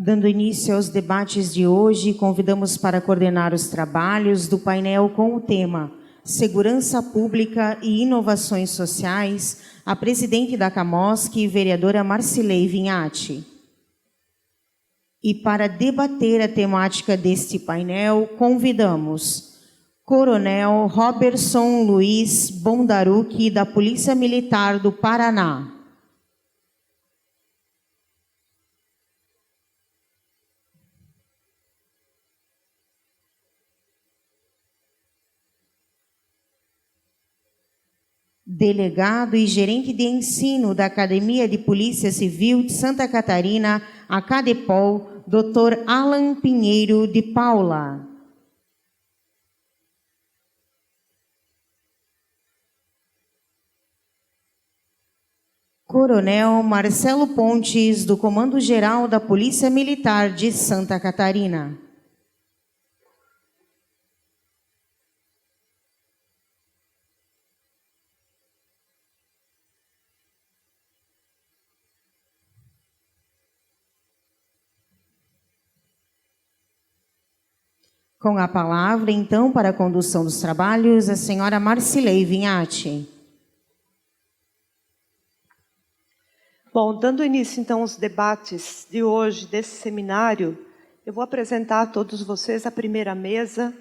Dando início aos debates de hoje, convidamos para coordenar os trabalhos do painel com o tema Segurança Pública e Inovações Sociais, a presidente da Camosc, vereadora Marcilei Vinhati. E para debater a temática deste painel, convidamos Coronel Roberson Luiz Bondarucchi, da Polícia Militar do Paraná. Delegado e gerente de ensino da Academia de Polícia Civil de Santa Catarina, a CADEPOL, Dr. Alan Pinheiro de Paula. Coronel Marcelo Pontes, do Comando Geral da Polícia Militar de Santa Catarina. Com a palavra, então, para a condução dos trabalhos, a senhora Marcilei Vinhati. Bom, dando início, então, aos debates de hoje, desse seminário, eu vou apresentar a todos vocês a primeira mesa,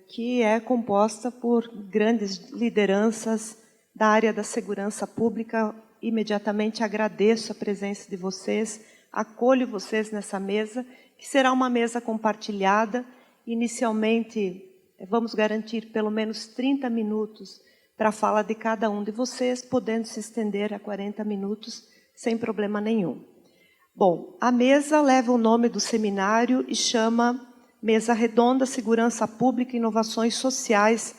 que é composta por grandes lideranças da área da segurança pública. Imediatamente agradeço a presença de vocês, acolho vocês nessa mesa, que será uma mesa compartilhada. Inicialmente, vamos garantir pelo menos 30 minutos para a fala de cada um de vocês, podendo se estender a 40 minutos, sem problema nenhum. Bom, a mesa leva o nome do seminário e chama Mesa Redonda, Segurança Pública e Inovações Sociais,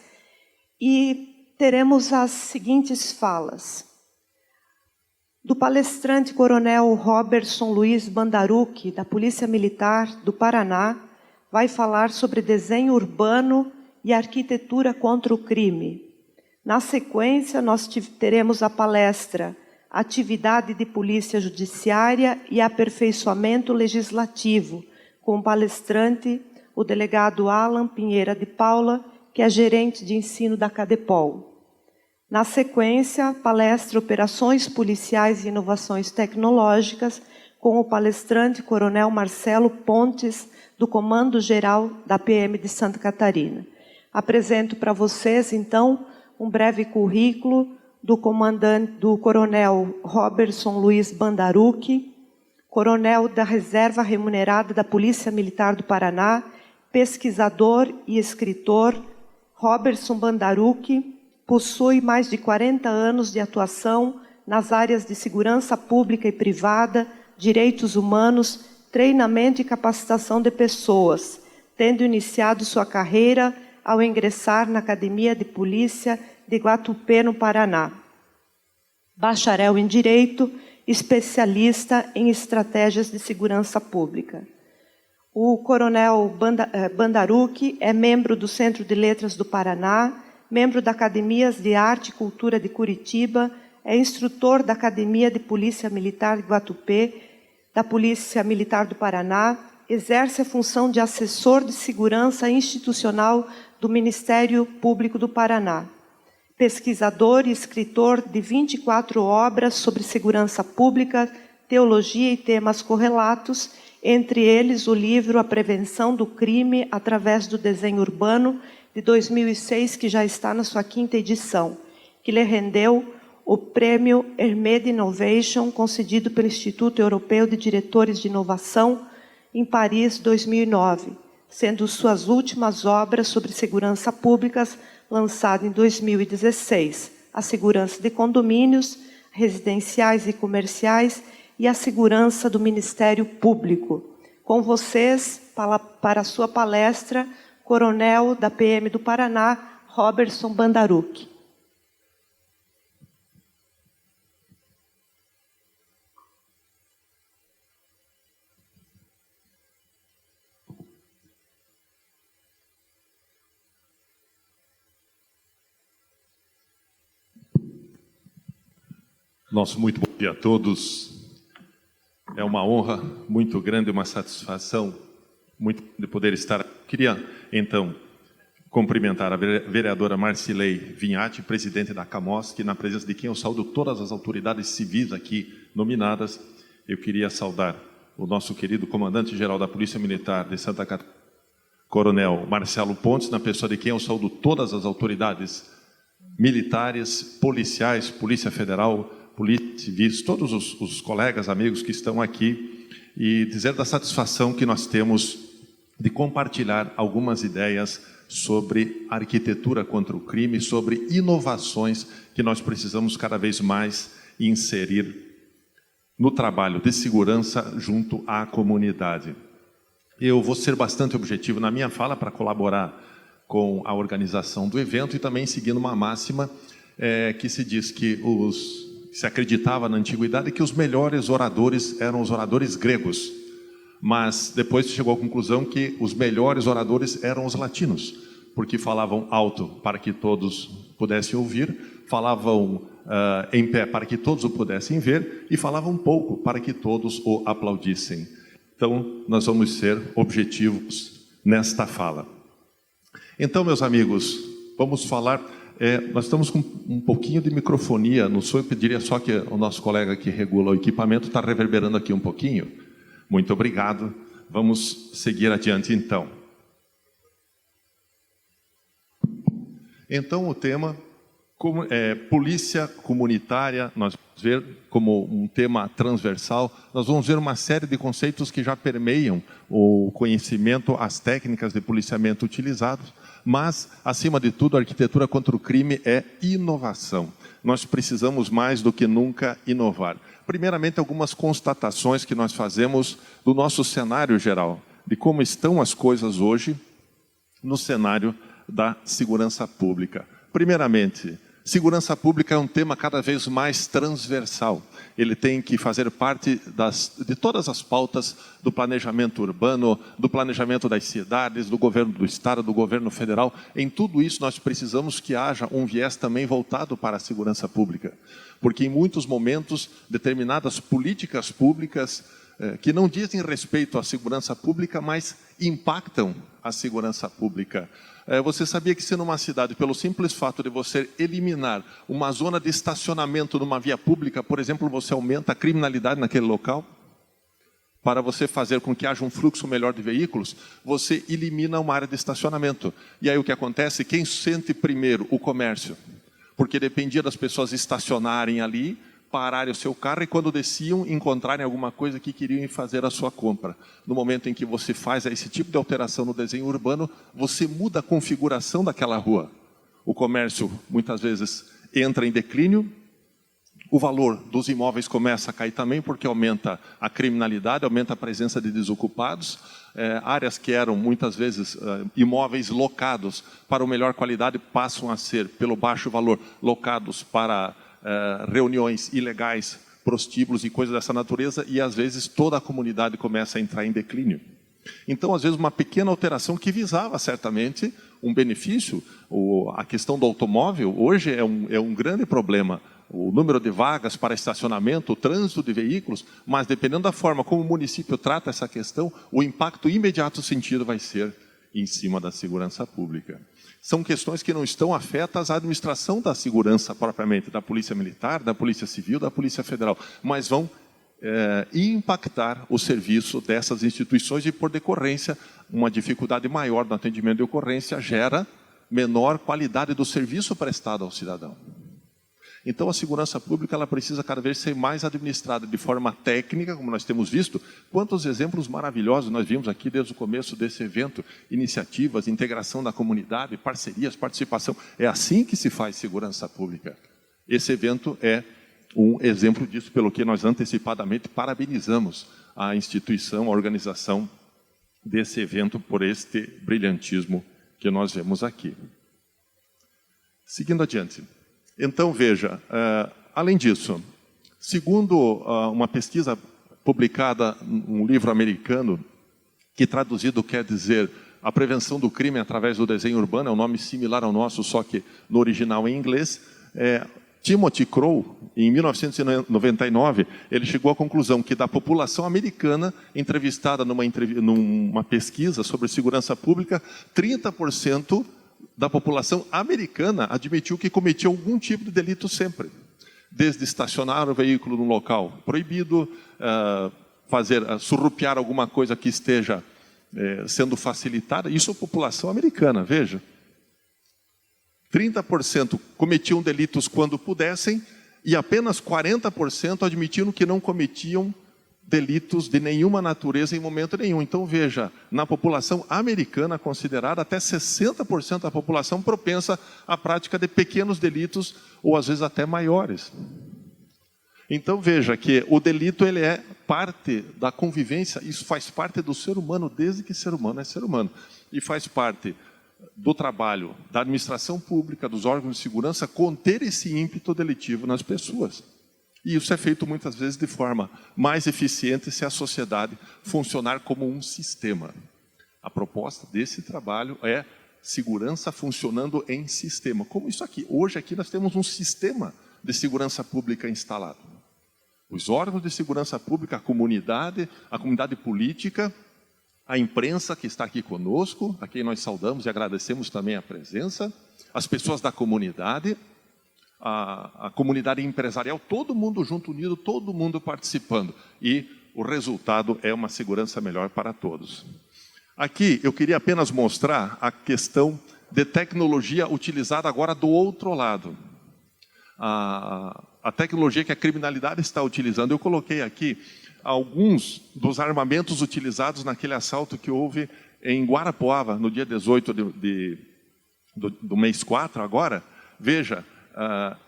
e teremos as seguintes falas. Do palestrante Coronel Roberson Luiz Bondarucchi, da Polícia Militar do Paraná, vai falar sobre desenho urbano e arquitetura contra o crime. Na sequência, nós teremos a palestra Atividade de Polícia Judiciária e Aperfeiçoamento Legislativo, com o palestrante, o delegado Alan Pinheiro de Paula, que é gerente de ensino da CADEPOL. Na sequência, palestra Operações Policiais e Inovações Tecnológicas, com o palestrante Coronel Marcelo Pontes, do Comando Geral da PM de Santa Catarina. Apresento para vocês, então, um breve currículo do Coronel Roberson Luiz Bondarucchi, coronel da Reserva Remunerada da Polícia Militar do Paraná, pesquisador e escritor. Roberson Bondarucchi possui mais de 40 anos de atuação nas áreas de segurança pública e privada, direitos humanos, treinamento e capacitação de pessoas, tendo iniciado sua carreira ao ingressar na Academia de Polícia de Guatupê, no Paraná. Bacharel em Direito, especialista em estratégias de segurança pública. O Coronel Bondarucchi é membro do Centro de Letras do Paraná, membro da Academias de Arte e Cultura de Curitiba, é instrutor da Academia de Polícia Militar de Guatupê, da Polícia Militar do Paraná, exerce a função de assessor de segurança institucional do Ministério Público do Paraná. Pesquisador e escritor de 24 obras sobre segurança pública, teologia e temas correlatos, entre eles o livro A Prevenção do Crime através do Desenho Urbano, de 2006, que já está na sua 5ª edição, que lhe rendeu o Prêmio Hermès Innovation, concedido pelo Instituto Europeu de Diretores de Inovação, em Paris, 2009, sendo suas últimas obras sobre segurança pública lançado em 2016, a segurança de condomínios, residenciais e comerciais e a segurança do Ministério Público. Com vocês, para a sua palestra, Coronel da PM do Paraná, Roberson Bondarucchi. Nosso muito bom dia a todos. É uma honra muito grande, uma satisfação muito de poder estar. Queria, então, cumprimentar a vereadora Marcilei Vinhati, presidente da CAMOS, que na presença de quem eu saúdo todas as autoridades civis aqui nominadas. Eu queria saudar o nosso querido comandante-geral da Polícia Militar de Santa Catarina, Coronel Marcelo Pontes, na pessoa de quem eu saúdo todas as autoridades militares, policiais, Polícia Federal, Polícia Civis, todos os colegas, amigos que estão aqui, e dizer da satisfação que nós temos de compartilhar algumas ideias sobre arquitetura contra o crime, sobre inovações que nós precisamos cada vez mais inserir no trabalho de segurança junto à comunidade. Eu vou ser bastante objetivo na minha fala para colaborar com a organização do evento e também seguindo uma máxima que se diz que se acreditava na antiguidade que os melhores oradores eram os oradores gregos, mas depois chegou à conclusão que os melhores oradores eram os latinos, porque falavam alto para que todos pudessem ouvir, falavam em pé para que todos o pudessem ver e falavam pouco para que todos o aplaudissem. Então, nós vamos ser objetivos nesta fala. Então, meus amigos, vamos falar... nós estamos com um pouquinho de microfonia no som. Eu pediria só que o nosso colega que regula o equipamento está reverberando aqui um pouquinho. Muito obrigado. Vamos seguir adiante, então. Então, o tema polícia comunitária, nós vamos ver como um tema transversal. Nós vamos ver uma série de conceitos que já permeiam o conhecimento, as técnicas de policiamento utilizados, mas, acima de tudo, a arquitetura contra o crime é inovação. Nós precisamos mais do que nunca inovar. Primeiramente, algumas constatações que nós fazemos do nosso cenário geral, de como estão as coisas hoje no cenário da segurança pública. Primeiramente, segurança pública é um tema cada vez mais transversal. Ele tem que fazer parte de todas as pautas do planejamento urbano, do planejamento das cidades, do governo do Estado, do governo federal. Em tudo isso, nós precisamos que haja um viés também voltado para a segurança pública. Porque, em muitos momentos, determinadas políticas públicas que não dizem respeito à segurança pública, mas impactam a segurança pública. Você sabia que se numa cidade, pelo simples fato de você eliminar uma zona de estacionamento numa via pública, por exemplo, você aumenta a criminalidade naquele local? Para você fazer com que haja um fluxo melhor de veículos, você elimina uma área de estacionamento. E aí o que acontece? Quem sente primeiro? O comércio. Porque dependia das pessoas estacionarem ali, pararem o seu carro e quando desciam, encontrarem alguma coisa que queriam fazer a sua compra. No momento em que você faz esse tipo de alteração no desenho urbano, você muda a configuração daquela rua. O comércio, muitas vezes, entra em declínio, o valor dos imóveis começa a cair também, porque aumenta a criminalidade, aumenta a presença de desocupados, áreas que eram, muitas vezes, imóveis locados para uma melhor qualidade, passam a ser, pelo baixo valor, locados para reuniões ilegais, prostíbulos e coisas dessa natureza, e às vezes toda a comunidade começa a entrar em declínio. Então, às vezes, uma pequena alteração que visava certamente um benefício, a questão do automóvel, hoje é um grande problema, o número de vagas para estacionamento, o trânsito de veículos, mas dependendo da forma como o município trata essa questão, o impacto imediato sentido vai ser em cima da segurança pública. São questões que não estão afetas à administração da segurança propriamente, da Polícia Militar, da Polícia Civil, da Polícia Federal, mas vão impactar o serviço dessas instituições e, por decorrência, uma dificuldade maior no atendimento de ocorrência gera menor qualidade do serviço prestado ao cidadão. Então, a segurança pública ela precisa cada vez ser mais administrada de forma técnica, como nós temos visto. Quantos exemplos maravilhosos nós vimos aqui desde o começo desse evento, iniciativas, integração da comunidade, parcerias, participação. É assim que se faz segurança pública. Esse evento é um exemplo disso, pelo que nós antecipadamente parabenizamos a instituição, a organização desse evento por este brilhantismo que nós vemos aqui. Seguindo adiante. Então, veja, além disso, segundo uma pesquisa publicada num livro americano, que traduzido quer dizer a prevenção do crime através do desenho urbano, é um nome similar ao nosso, só que no original em inglês, Timothy Crow, em 1999, ele chegou à conclusão que da população americana entrevistada numa pesquisa sobre segurança pública, 30% da população americana admitiu que cometia algum tipo de delito sempre. Desde estacionar o veículo num local proibido, surrupiar alguma coisa que esteja sendo facilitada. Isso é a população americana, veja. 30% cometiam delitos quando pudessem e apenas 40% admitiram que não cometiam delitos de nenhuma natureza em momento nenhum. Então, veja, na população americana considerada, até 60% da população propensa à prática de pequenos delitos ou às vezes até maiores. Então, veja que o delito ele é parte da convivência, isso faz parte do ser humano desde que ser humano é ser humano. E faz parte do trabalho da administração pública, dos órgãos de segurança, conter esse ímpeto delitivo nas pessoas. E isso é feito muitas vezes de forma mais eficiente se a sociedade funcionar como um sistema. A proposta desse trabalho é segurança funcionando em sistema. Como isso aqui. Hoje aqui nós temos um sistema de segurança pública instalado. Os órgãos de segurança pública, a comunidade política, a imprensa que está aqui conosco, a quem nós saudamos e agradecemos também a presença, as pessoas da comunidade, a comunidade empresarial, todo mundo junto, unido, todo mundo participando. E o resultado é uma segurança melhor para todos. Aqui eu queria apenas mostrar a questão de tecnologia utilizada agora do outro lado. A tecnologia que a criminalidade está utilizando. Eu coloquei aqui alguns dos armamentos utilizados naquele assalto que houve em Guarapuava, no dia 18 do mês 4 agora. Veja,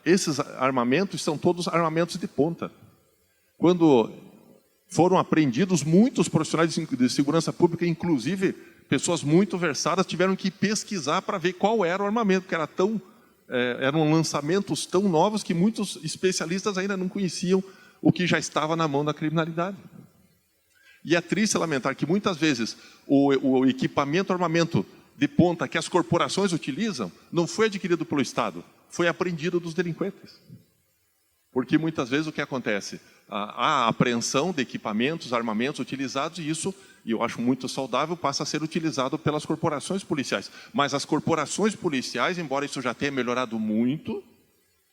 esses armamentos são todos armamentos de ponta. Quando foram apreendidos, muitos profissionais de segurança pública, inclusive pessoas muito versadas, tiveram que pesquisar para ver qual era o armamento, porque eram lançamentos tão novos que muitos especialistas ainda não conheciam o que já estava na mão da criminalidade. E é triste lamentar que muitas vezes o equipamento, o armamento de ponta que as corporações utilizam, não foi adquirido pelo Estado, foi apreendido dos delinquentes. Porque muitas vezes o que acontece? Há apreensão de equipamentos, armamentos utilizados, e isso, e eu acho muito saudável, passa a ser utilizado pelas corporações policiais. Mas as corporações policiais, embora isso já tenha melhorado muito,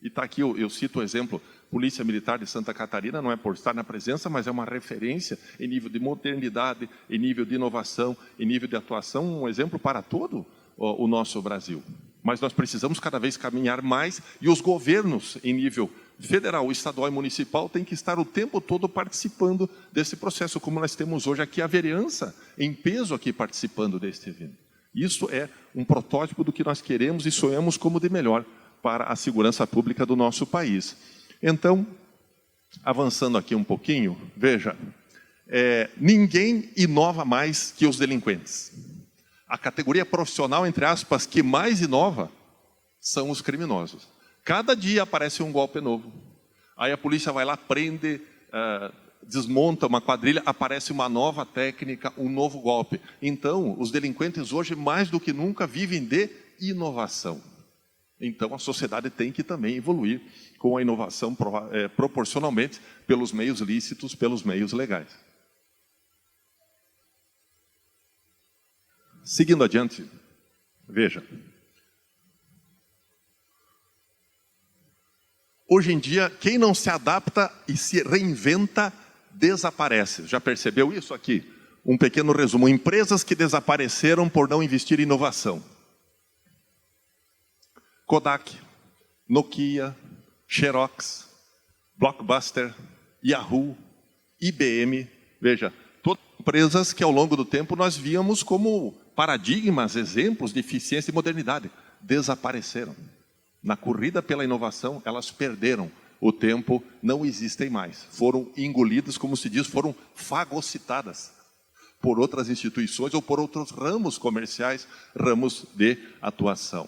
e está aqui, eu cito o exemplo, Polícia Militar de Santa Catarina, não é por estar na presença, mas é uma referência em nível de modernidade, em nível de inovação, em nível de atuação, um exemplo para todo o nosso Brasil. Mas nós precisamos cada vez caminhar mais, e os governos em nível federal, estadual e municipal têm que estar o tempo todo participando desse processo, como nós temos hoje aqui a vereança em peso aqui participando deste evento. Isso é um protótipo do que nós queremos e sonhamos como de melhor para a segurança pública do nosso país. Então, avançando aqui um pouquinho, veja, ninguém inova mais que os delinquentes. A categoria profissional, entre aspas, que mais inova são os criminosos. Cada dia aparece um golpe novo. Aí a polícia vai lá, prende, desmonta uma quadrilha, aparece uma nova técnica, um novo golpe. Então, os delinquentes hoje, mais do que nunca, vivem de inovação. Então, a sociedade tem que também evoluir com a inovação proporcionalmente pelos meios lícitos, pelos meios legais. Seguindo adiante, veja. Hoje em dia, quem não se adapta e se reinventa, desaparece. Já percebeu isso aqui? Um pequeno resumo. Empresas que desapareceram por não investir em inovação. Kodak, Nokia, Xerox, Blockbuster, Yahoo, IBM. Veja, todas empresas que ao longo do tempo nós víamos como paradigmas, exemplos de eficiência e modernidade. Desapareceram. Na corrida pela inovação, elas perderam o tempo, não existem mais. Foram engolidas, como se diz, foram fagocitadas por outras instituições ou por outros ramos comerciais, ramos de atuação.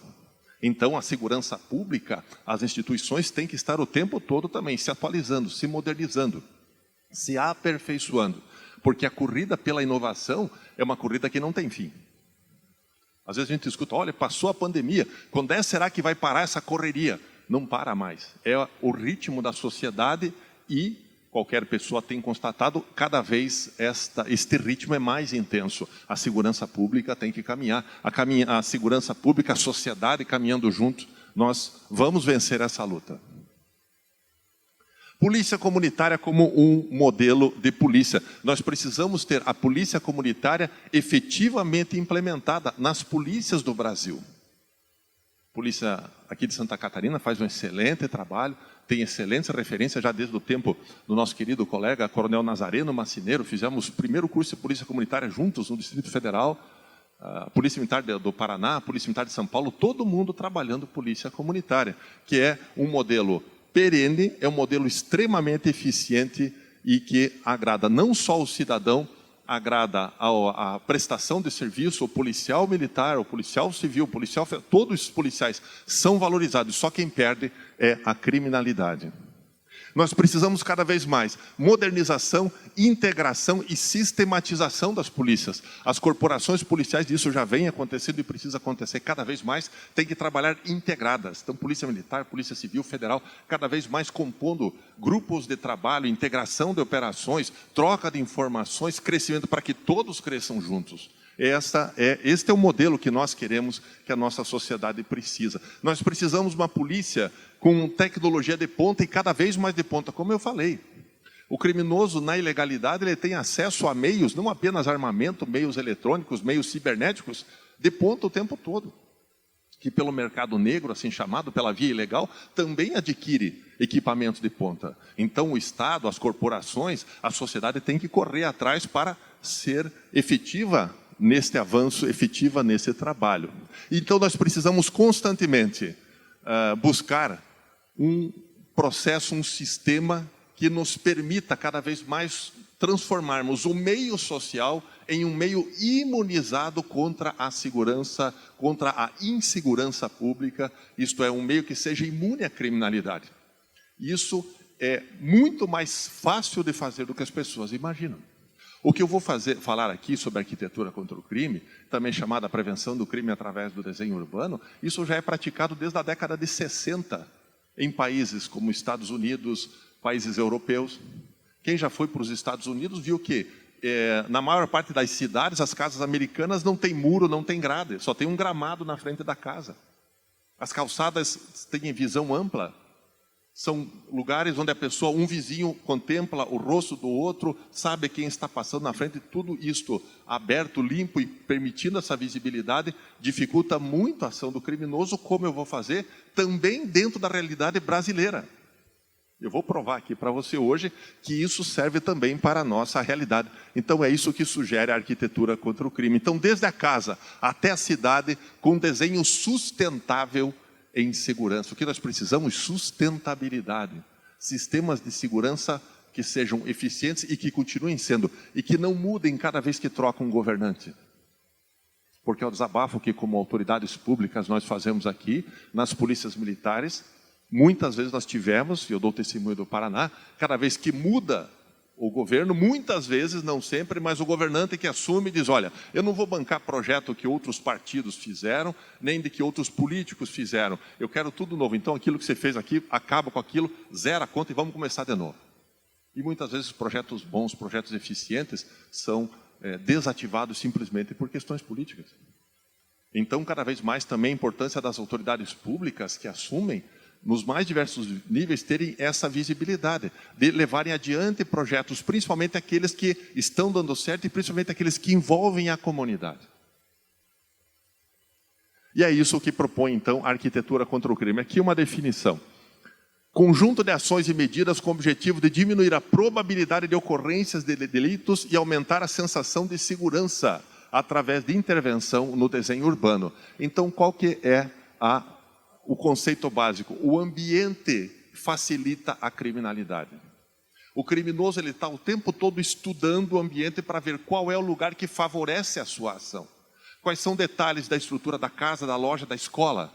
Então, a segurança pública, as instituições têm que estar o tempo todo também se atualizando, se modernizando, se aperfeiçoando, porque a corrida pela inovação é uma corrida que não tem fim. Às vezes a gente escuta, olha, passou a pandemia, quando será que vai parar essa correria? não para mais. É o ritmo da sociedade e qualquer pessoa tem constatado, cada vez este ritmo é mais intenso. A segurança pública tem que caminhar. A segurança pública, a sociedade caminhando junto, nós vamos vencer essa luta. Polícia comunitária como um modelo de polícia. Nós precisamos ter a polícia comunitária efetivamente implementada nas polícias do Brasil. A polícia aqui de Santa Catarina faz um excelente trabalho, tem excelentes referências já desde o tempo do nosso querido colega Coronel Nazareno Macineiro. Fizemos o primeiro curso de polícia comunitária juntos no Distrito Federal, a Polícia Militar do Paraná, a Polícia Militar de São Paulo, todo mundo trabalhando polícia comunitária, que é um modelo perene, é um modelo extremamente eficiente e que agrada não só o cidadão, agrada a prestação de serviço, o policial militar, o policial civil, o policial federal, todos os policiais são valorizados, só quem perde é a criminalidade. Nós precisamos cada vez mais modernização, integração e sistematização das polícias. As corporações policiais, isso já vem acontecendo e precisa acontecer cada vez mais, tem que trabalhar integradas. Então, Polícia Militar, Polícia Civil, Federal, cada vez mais compondo grupos de trabalho, integração de operações, troca de informações, crescimento para que todos cresçam juntos. Este é o modelo que nós queremos, que a nossa sociedade precisa. Nós precisamos de uma polícia com tecnologia de ponta e cada vez mais de ponta, como eu falei. O criminoso, na ilegalidade, ele tem acesso a meios, não apenas armamento, meios eletrônicos, meios cibernéticos, de ponta o tempo todo. Que pelo mercado negro, assim chamado, pela via ilegal, também adquire equipamentos de ponta. Então o Estado, as corporações, a sociedade tem que correr atrás para ser efetiva neste avanço, efetiva nesse trabalho. Então nós precisamos constantemente buscar um processo, um sistema que nos permita cada vez mais transformarmos o meio social em um meio imunizado contra a segurança, contra a insegurança pública, isto é, um meio que seja imune à criminalidade. Isso é muito mais fácil de fazer do que as pessoas imaginam. O que eu vou falar aqui sobre arquitetura contra o crime, também chamada prevenção do crime através do desenho urbano, isso já é praticado desde a década de 60 em países como Estados Unidos, países europeus. Quem já foi para os Estados Unidos viu que na maior parte das cidades, as casas americanas não tem muro, não tem grade, só tem um gramado na frente da casa. As calçadas têm visão ampla. São lugares onde a pessoa, um vizinho contempla o rosto do outro, sabe quem está passando na frente, tudo isto aberto, limpo e permitindo essa visibilidade, dificulta muito a ação do criminoso, como eu vou fazer, também dentro da realidade brasileira. Eu vou provar aqui para você hoje que isso serve também para a nossa realidade. Então é isso que sugere a arquitetura contra o crime. Então desde a casa até a cidade, com um desenho sustentável em segurança. O que nós precisamos? Sustentabilidade. Sistemas de segurança que sejam eficientes e que continuem sendo, e que não mudem cada vez que troca um governante. Porque é o desabafo que, como autoridades públicas, nós fazemos aqui, nas polícias militares, muitas vezes nós tivemos, e eu dou testemunho do Paraná, cada vez que muda o governo, muitas vezes, não sempre, mas o governante que assume diz, olha, eu não vou bancar projeto que outros partidos fizeram, nem de que outros políticos fizeram. Eu quero tudo novo. Então, aquilo que você fez aqui, acaba com aquilo, zera a conta e vamos começar de novo. E muitas vezes projetos bons, projetos eficientes, são desativados simplesmente por questões políticas. Então, cada vez mais também a importância das autoridades públicas que assumem nos mais diversos níveis, terem essa visibilidade, de levarem adiante projetos, principalmente aqueles que estão dando certo e principalmente aqueles que envolvem a comunidade. E é isso que propõe, então, a arquitetura contra o crime. Aqui uma definição. Conjunto de ações e medidas com o objetivo de diminuir a probabilidade de ocorrências de delitos e aumentar a sensação de segurança através de intervenção no desenho urbano. Então, qual que é o conceito básico? O ambiente facilita a criminalidade. O criminoso está o tempo todo estudando o ambiente para ver qual é o lugar que favorece a sua ação. Quais são detalhes da estrutura da casa, da loja, da escola,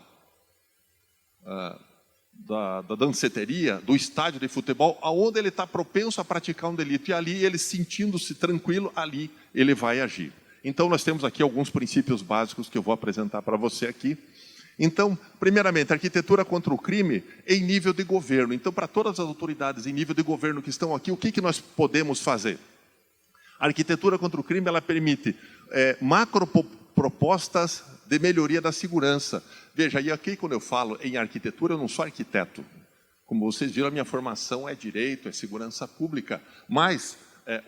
da danceteria, do estádio de futebol, aonde ele está propenso a praticar um delito. E ali, ele sentindo-se tranquilo, ali ele vai agir. Então, nós temos aqui alguns princípios básicos que eu vou apresentar para você aqui. Então, primeiramente, arquitetura contra o crime em nível de governo. Então, para todas as autoridades em nível de governo que estão aqui, o que nós podemos fazer? A arquitetura contra o crime, ela permite macropropostas de melhoria da segurança. Veja, e aqui quando eu falo em arquitetura, eu não sou arquiteto. Como vocês viram, a minha formação é direito, é segurança pública. Mas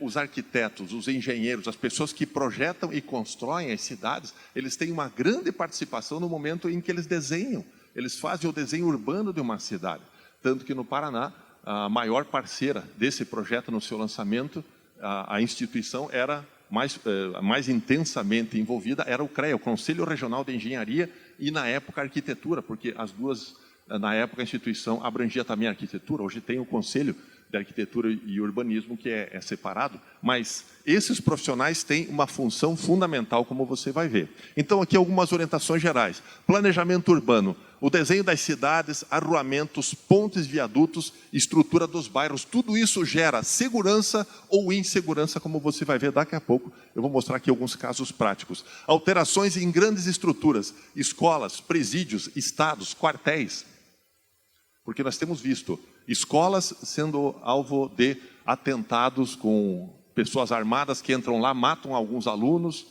os arquitetos, os engenheiros, as pessoas que projetam e constroem as cidades, eles têm uma grande participação no momento em que eles desenham. Eles fazem o desenho urbano de uma cidade. Tanto que no Paraná, a maior parceira desse projeto no seu lançamento, a instituição era mais intensamente envolvida, era o CREA, o Conselho Regional de Engenharia, e na época a arquitetura, porque as duas, na época a instituição abrangia também a arquitetura, hoje tem o Conselho de Arquitetura e Urbanismo, que é separado, mas esses profissionais têm uma função fundamental, como você vai ver. Então, aqui algumas orientações gerais. Planejamento urbano, o desenho das cidades, arruamentos, pontes, viadutos, estrutura dos bairros, tudo isso gera segurança ou insegurança, como você vai ver daqui a pouco. Eu vou mostrar aqui alguns casos práticos. Alterações em grandes estruturas, escolas, presídios, estados, quartéis, porque nós temos visto escolas sendo alvo de atentados com pessoas armadas que entram lá, matam alguns alunos,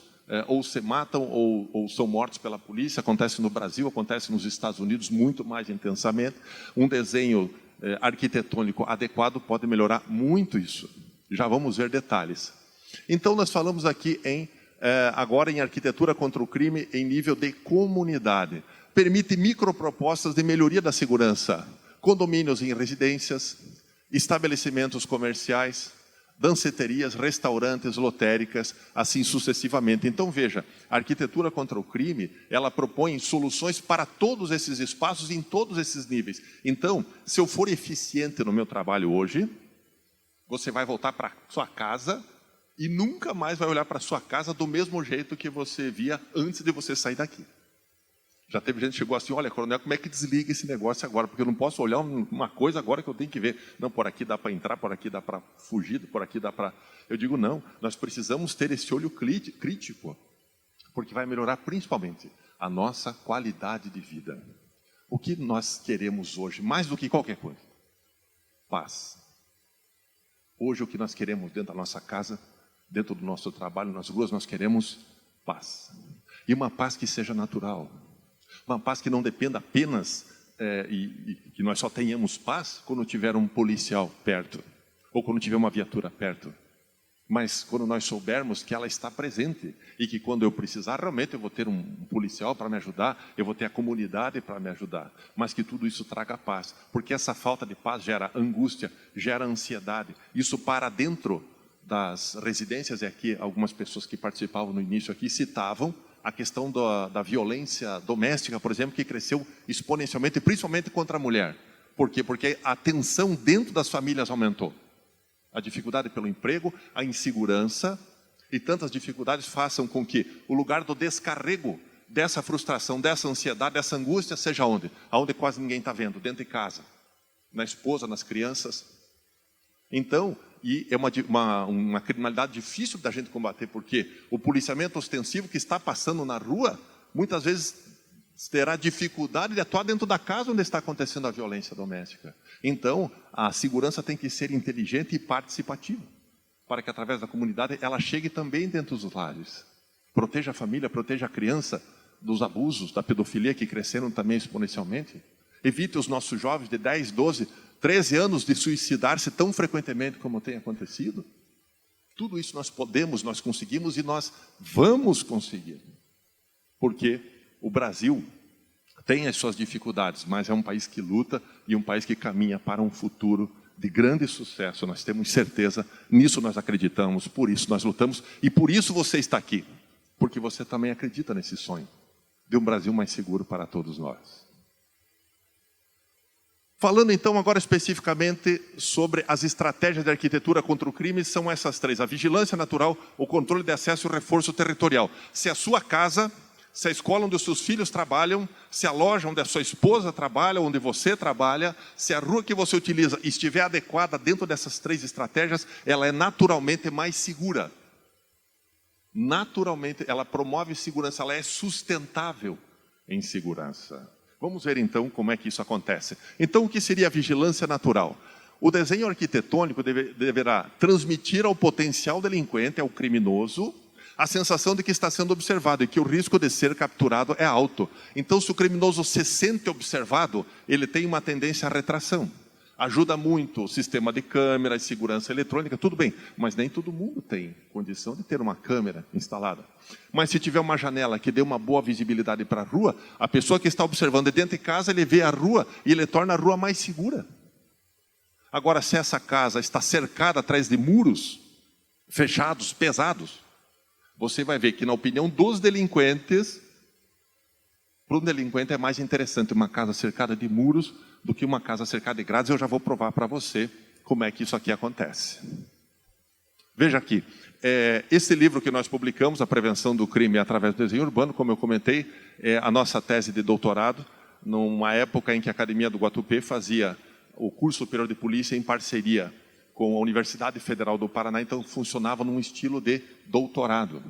ou se matam ou são mortos pela polícia. Acontece no Brasil, acontece nos Estados Unidos muito mais intensamente. Um desenho arquitetônico adequado pode melhorar muito isso. Já vamos ver detalhes. Então nós falamos aqui agora em arquitetura contra o crime em nível de comunidade. Permite micropropostas de melhoria da segurança. Condomínios em residências, estabelecimentos comerciais, danceterias, restaurantes, lotéricas, assim sucessivamente. Então, veja, a arquitetura contra o crime, ela propõe soluções para todos esses espaços, em todos esses níveis. Então, se eu for eficiente no meu trabalho hoje, você vai voltar para sua casa e nunca mais vai olhar para sua casa do mesmo jeito que você via antes de você sair daqui. Já teve gente que chegou assim, olha, coronel, como é que desliga esse negócio agora? Porque eu não posso olhar uma coisa agora que eu tenho que ver. Não, por aqui dá para entrar, por aqui dá para fugir, por aqui dá para... Eu digo, não, nós precisamos ter esse olho crítico, porque vai melhorar principalmente a nossa qualidade de vida. O que nós queremos hoje, mais do que qualquer coisa? Paz. Hoje o que nós queremos dentro da nossa casa, dentro do nosso trabalho, nas ruas, nós queremos paz. E uma paz que seja natural. Uma paz que não dependa apenas e que nós só tenhamos paz quando tiver um policial perto, ou quando tiver uma viatura perto. Mas quando nós soubermos que ela está presente e que quando eu precisar, realmente eu vou ter um policial para me ajudar, eu vou ter a comunidade para me ajudar, mas que tudo isso traga paz, porque essa falta de paz gera angústia, gera ansiedade. Isso para dentro das residências, e aqui algumas pessoas que participavam no início aqui citavam a questão da violência doméstica, por exemplo, que cresceu exponencialmente, principalmente contra a mulher. Por quê? Porque a tensão dentro das famílias aumentou. A dificuldade pelo emprego, a insegurança e tantas dificuldades façam com que o lugar do descarrego dessa frustração, dessa ansiedade, dessa angústia seja onde? Aonde quase ninguém está vendo, dentro de casa, na esposa, nas crianças. Então, e é uma criminalidade difícil da gente combater, porque o policiamento ostensivo que está passando na rua, muitas vezes terá dificuldade de atuar dentro da casa onde está acontecendo a violência doméstica. Então, a segurança tem que ser inteligente e participativa, para que através da comunidade ela chegue também dentro dos lares. Proteja a família, proteja a criança dos abusos, da pedofilia que cresceram também exponencialmente. Evite os nossos jovens de 10, 12, 13 anos de suicidar-se tão frequentemente como tem acontecido. Tudo isso nós podemos, nós conseguimos e nós vamos conseguir. Porque o Brasil tem as suas dificuldades, mas é um país que luta e um país que caminha para um futuro de grande sucesso. Nós temos certeza, nisso nós acreditamos, por isso nós lutamos e por isso você está aqui. Porque você também acredita nesse sonho de um Brasil mais seguro para todos nós. Falando então agora especificamente sobre as estratégias de arquitetura contra o crime, são essas três: a vigilância natural, o controle de acesso e o reforço territorial. Se a sua casa, se a escola onde os seus filhos trabalham, se a loja onde a sua esposa trabalha, onde você trabalha, se a rua que você utiliza estiver adequada dentro dessas três estratégias, ela é naturalmente mais segura. Naturalmente, ela promove segurança, ela é sustentável em segurança. Vamos ver então como é que isso acontece. Então, o que seria a vigilância natural? O desenho arquitetônico deverá transmitir ao potencial delinquente, ao criminoso, a sensação de que está sendo observado e que o risco de ser capturado é alto. Então, se o criminoso se sente observado, ele tem uma tendência à retração. Ajuda muito o sistema de câmera e segurança eletrônica, tudo bem, mas nem todo mundo tem condição de ter uma câmera instalada. Mas se tiver uma janela que dê uma boa visibilidade para a rua, a pessoa que está observando dentro de casa, ele vê a rua e ele torna a rua mais segura. Agora, se essa casa está cercada atrás de muros fechados, pesados, você vai ver que, na opinião dos delinquentes, para um delinquente é mais interessante uma casa cercada de muros do que uma casa cercada de grades. Eu já vou provar para você como é que isso aqui acontece. Veja aqui, esse livro que nós publicamos, A Prevenção do Crime através do Desenho Urbano, como eu comentei, é a nossa tese de doutorado, numa época em que a Academia do Guatupê fazia o curso superior de polícia em parceria com a Universidade Federal do Paraná, então funcionava num estilo de doutorado.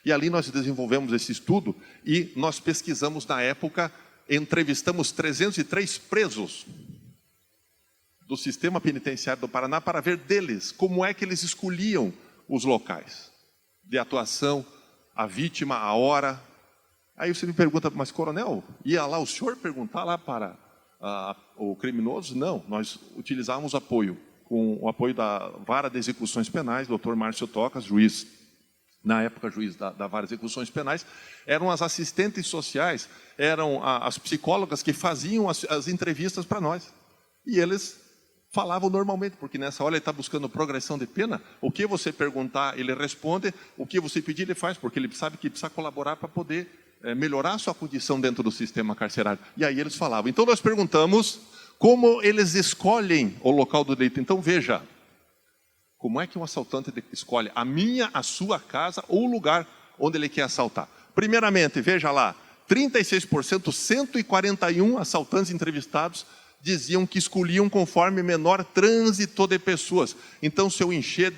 E ali nós desenvolvemos esse estudo e nós pesquisamos na época, entrevistamos 303 presos do sistema penitenciário do Paraná para ver deles como é que eles escolhiam os locais de atuação, a vítima, a hora. Aí você me pergunta, mas coronel, ia lá o senhor perguntar lá para o criminoso? Não, nós utilizávamos apoio, com o apoio da Vara de Execuções Penais, doutor Márcio Tocas, juiz, na época juiz da Vara de Execuções Penais, eram as assistentes sociais, eram as psicólogas que faziam as entrevistas para nós. E eles falavam normalmente, porque nessa hora ele está buscando progressão de pena, o que você perguntar, ele responde, o que você pedir, ele faz, porque ele sabe que precisa colaborar para poder melhorar a sua condição dentro do sistema carcerário. E aí eles falavam. Então nós perguntamos como eles escolhem o local do delito. Então veja, como é que um assaltante escolhe a minha, a sua casa ou o lugar onde ele quer assaltar? Primeiramente, veja lá, 36%, 141 assaltantes entrevistados diziam que escolhiam conforme menor trânsito de pessoas. Então, se eu encher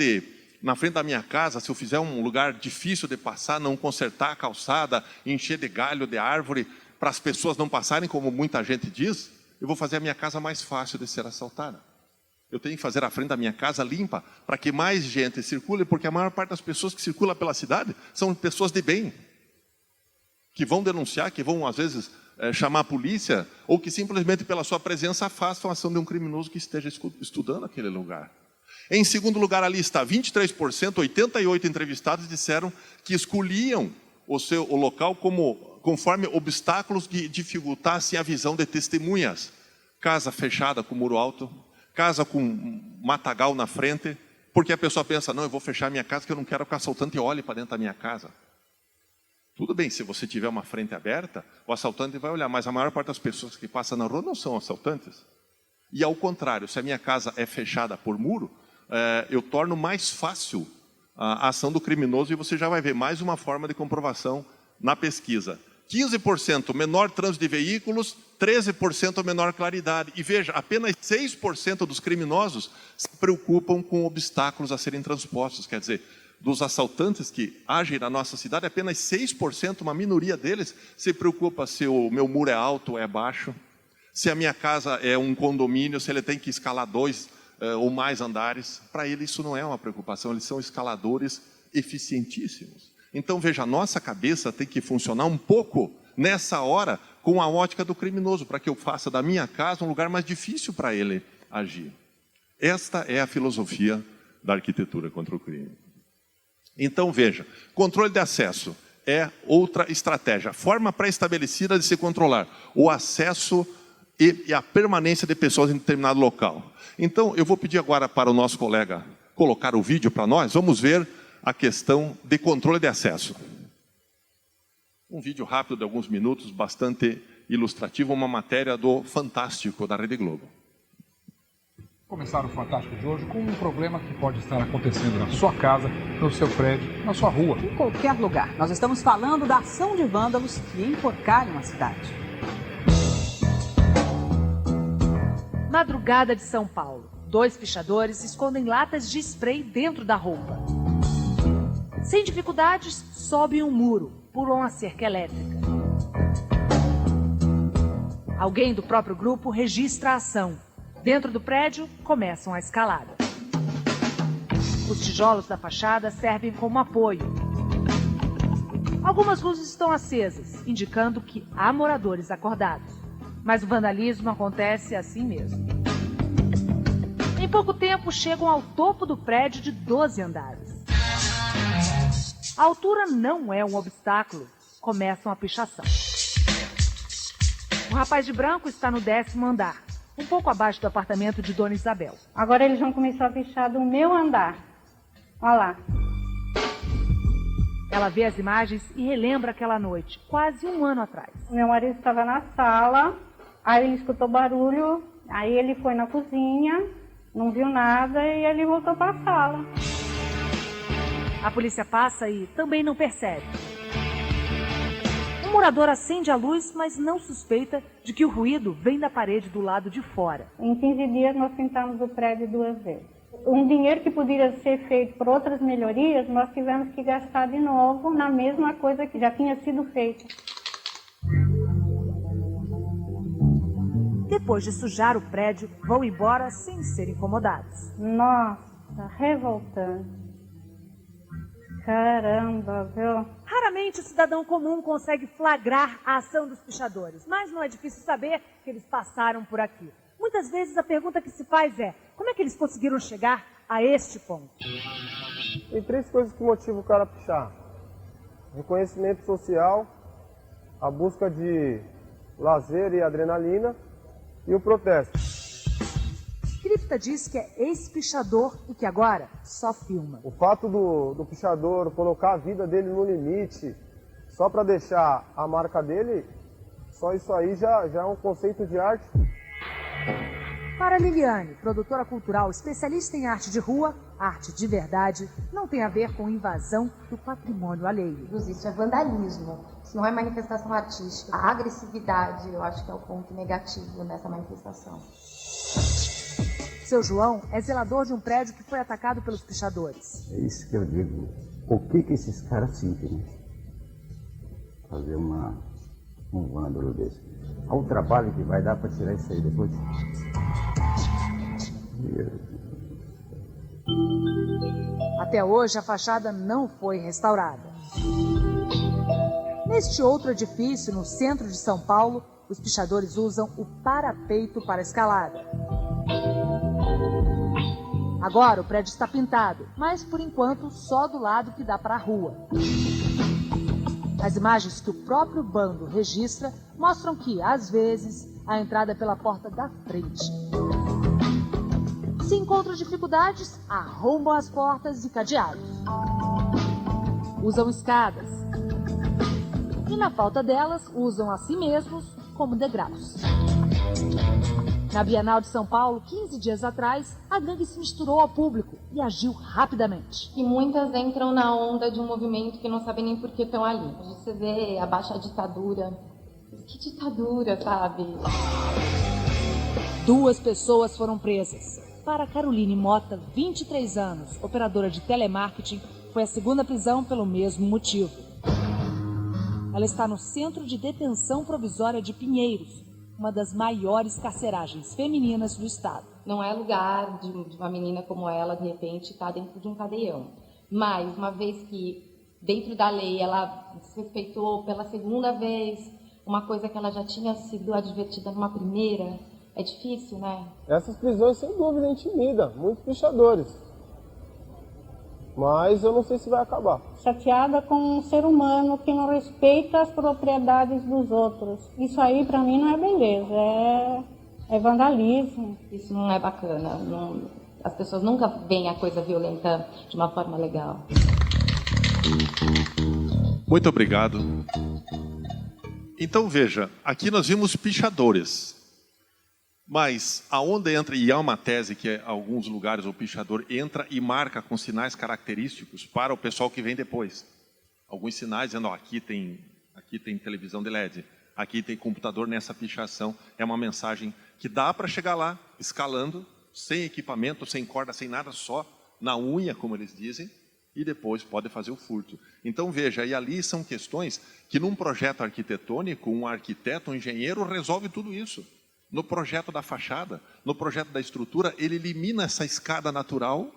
na frente da minha casa, se eu fizer um lugar difícil de passar, não consertar a calçada, encher de galho, de árvore, para as pessoas não passarem, como muita gente diz, eu vou fazer a minha casa mais fácil de ser assaltada. Eu tenho que fazer a frente da minha casa limpa, para que mais gente circule, porque a maior parte das pessoas que circulam pela cidade são pessoas de bem, que vão denunciar, que vão, às vezes, chamar a polícia, ou que simplesmente pela sua presença afastam a ação de um criminoso que esteja estudando aquele lugar. Em segundo lugar, ali está 23%, 88 entrevistados disseram que escolhiam o local conforme obstáculos que dificultassem a visão de testemunhas. Casa fechada com muro alto, casa com matagal na frente, porque a pessoa pensa, não, eu vou fechar minha casa porque eu não quero que o assaltante olhe para dentro da minha casa. Tudo bem, se você tiver uma frente aberta, o assaltante vai olhar, mas a maior parte das pessoas que passam na rua não são assaltantes. E ao contrário, se a minha casa é fechada por muro, eu torno mais fácil a ação do criminoso, e você já vai ver mais uma forma de comprovação na pesquisa. 15% menor trânsito de veículos, 13% menor claridade. E veja, apenas 6% dos criminosos se preocupam com obstáculos a serem transpostos. Quer dizer, dos assaltantes que agem na nossa cidade, apenas 6%, uma minoria deles, se preocupa se o meu muro é alto ou é baixo, se a minha casa é um condomínio, se ele tem que escalar 2 ou mais andares. Para ele isso não é uma preocupação, eles são escaladores eficientíssimos. Então veja, a nossa cabeça tem que funcionar um pouco nessa hora com a ótica do criminoso, para que eu faça da minha casa um lugar mais difícil para ele agir. Esta é a filosofia da arquitetura contra o crime. Então veja, controle de acesso é outra estratégia, forma pré-estabelecida de se controlar o acesso e a permanência de pessoas em determinado local. Então eu vou pedir agora para o nosso colega colocar o vídeo para nós, vamos ver a questão de controle de acesso. Um vídeo rápido de alguns minutos, bastante ilustrativo, uma matéria do Fantástico da Rede Globo. Começar o Fantástico de hoje com um problema que pode estar acontecendo na sua casa, no seu prédio, na sua rua. Em qualquer lugar. Nós estamos falando da ação de vândalos que enforcaram a cidade. Madrugada de São Paulo. 2 pichadores escondem latas de spray dentro da roupa. Sem dificuldades, sobem um muro, pulam a cerca elétrica. Alguém do próprio grupo registra a ação. Dentro do prédio, começam a escalada. Os tijolos da fachada servem como apoio. Algumas luzes estão acesas, indicando que há moradores acordados. Mas o vandalismo acontece assim mesmo. Em pouco tempo, chegam ao topo do prédio de 12 andares. A altura não é um obstáculo. Começam a pichação. O rapaz de branco está no 10º andar, um pouco abaixo do apartamento de Dona Isabel. Agora eles vão começar a pichar do meu andar. Olha lá. Ela vê as imagens e relembra aquela noite, quase um ano atrás. Meu marido estava na sala, aí ele escutou barulho, aí ele foi na cozinha, não viu nada e ele voltou para a sala. A polícia passa e também não percebe. Um morador acende a luz, mas não suspeita de que o ruído vem da parede do lado de fora. Em 15 dias nós pintamos o prédio 2 vezes. Um dinheiro que poderia ser feito por outras melhorias, nós tivemos que gastar de novo na mesma coisa que já tinha sido feita. Depois de sujar o prédio, vão embora sem ser incomodados. Nossa, revoltante. Caramba, viu? Raramente o cidadão comum consegue flagrar a ação dos pichadores, mas não é difícil saber que eles passaram por aqui. Muitas vezes a pergunta que se faz é: como é que eles conseguiram chegar a este ponto? Tem 3 coisas que motivam o cara a pichar: reconhecimento social, a busca de lazer e adrenalina e o protesto. Cripta diz que é ex-pichador e que agora só filma. O fato do pichador colocar a vida dele no limite só para deixar a marca dele, só isso aí já é um conceito de arte. Para Liliane, produtora cultural especialista em arte de rua, arte de verdade não tem a ver com invasão do patrimônio alheio. Isso é vandalismo, isso não é manifestação artística. A agressividade, eu acho que é o ponto negativo nessa manifestação. Seu João é zelador de um prédio que foi atacado pelos pichadores. É isso que eu digo. O que esses caras sentem? Fazer um vândalo desse. Olha o trabalho que vai dar para tirar isso aí depois. Até hoje, a fachada não foi restaurada. Neste outro edifício, no centro de São Paulo, os pichadores usam o parapeito para escalada. Agora o prédio está pintado, mas por enquanto só do lado que dá para a rua. As imagens que o próprio bando registra mostram que, às vezes, a entrada é pela porta da frente. Se encontram dificuldades, arrombam as portas e cadeados. Usam escadas. E na falta delas, usam a si mesmos como degraus. Na Bienal de São Paulo, 15 dias atrás, a gangue se misturou ao público e agiu rapidamente. E muitas entram na onda de um movimento que não sabem nem por que estão ali. Você vê abaixo a ditadura. Que ditadura, sabe? 2 pessoas foram presas. Para Caroline Mota, 23 anos, operadora de telemarketing, foi a segunda prisão pelo mesmo motivo. Ela está no Centro de Detenção Provisória de Pinheiros, uma das maiores carceragens femininas do estado. Não é lugar de uma menina como ela, de repente, estar dentro de um cadeião. Mas, uma vez que, dentro da lei, ela desrespeitou pela segunda vez uma coisa que ela já tinha sido advertida numa primeira, é difícil, né? Essas prisões, sem dúvida, intimidam muitos pichadores. Mas eu não sei se vai acabar. Chateada com um ser humano que não respeita as propriedades dos outros. Isso aí, para mim, não é beleza, é vandalismo. Isso não é bacana. As pessoas nunca veem a coisa violenta de uma forma legal. Muito obrigado. Então, veja, aqui nós vimos pichadores. Mas aonde entra, e há uma tese que em alguns lugares o pichador entra e marca com sinais característicos para o pessoal que vem depois. Alguns sinais dizendo, ó, aqui tem televisão de LED, aqui tem computador nessa pichação. É uma mensagem que dá para chegar lá, escalando, sem equipamento, sem corda, sem nada, só na unha, como eles dizem, e depois pode fazer o furto. Então, veja, e ali são questões que num projeto arquitetônico, um arquiteto, um engenheiro resolve tudo isso. No projeto da fachada, no projeto da estrutura, ele elimina essa escada natural,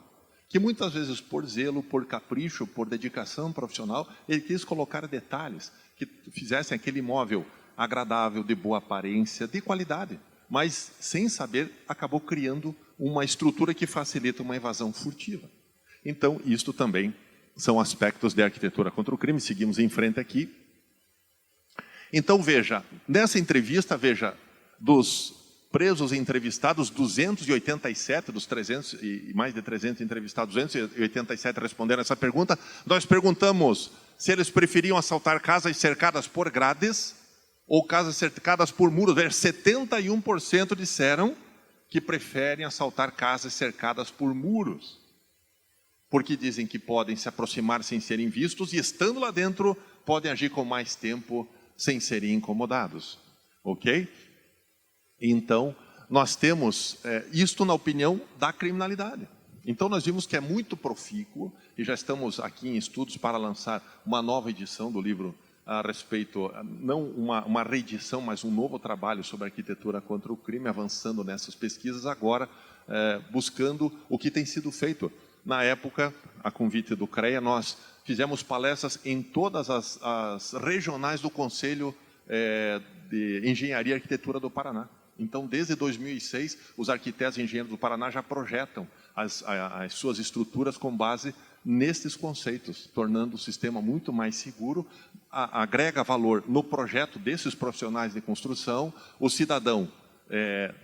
que muitas vezes por zelo, por capricho, por dedicação profissional, ele quis colocar detalhes que fizessem aquele imóvel agradável, de boa aparência, de qualidade. Mas, sem saber, acabou criando uma estrutura que facilita uma invasão furtiva. Então, isto também são aspectos de arquitetura contra o crime. Seguimos em frente aqui. Então, veja, nessa entrevista, veja, dos presos e entrevistados, 287 dos 300 e mais de 300 entrevistados, 287 responderam essa pergunta. Nós perguntamos se eles preferiam assaltar casas cercadas por grades ou casas cercadas por muros. 71% disseram que preferem assaltar casas cercadas por muros, porque dizem que podem se aproximar sem serem vistos e, estando lá dentro, podem agir com mais tempo sem serem incomodados. Ok? Então, nós temos isto na opinião da criminalidade. Então, nós vimos que é muito profícuo, e já estamos aqui em estudos para lançar uma nova edição do livro a respeito, não uma reedição, mas um novo trabalho sobre arquitetura contra o crime, avançando nessas pesquisas agora, buscando o que tem sido feito. Na época, a convite do CREA, nós fizemos palestras em todas as regionais do Conselho de Engenharia e Arquitetura do Paraná. Então, desde 2006, os arquitetos e engenheiros do Paraná já projetam as suas estruturas com base nestes conceitos, tornando o sistema muito mais seguro, agrega valor no projeto desses profissionais de construção, o cidadão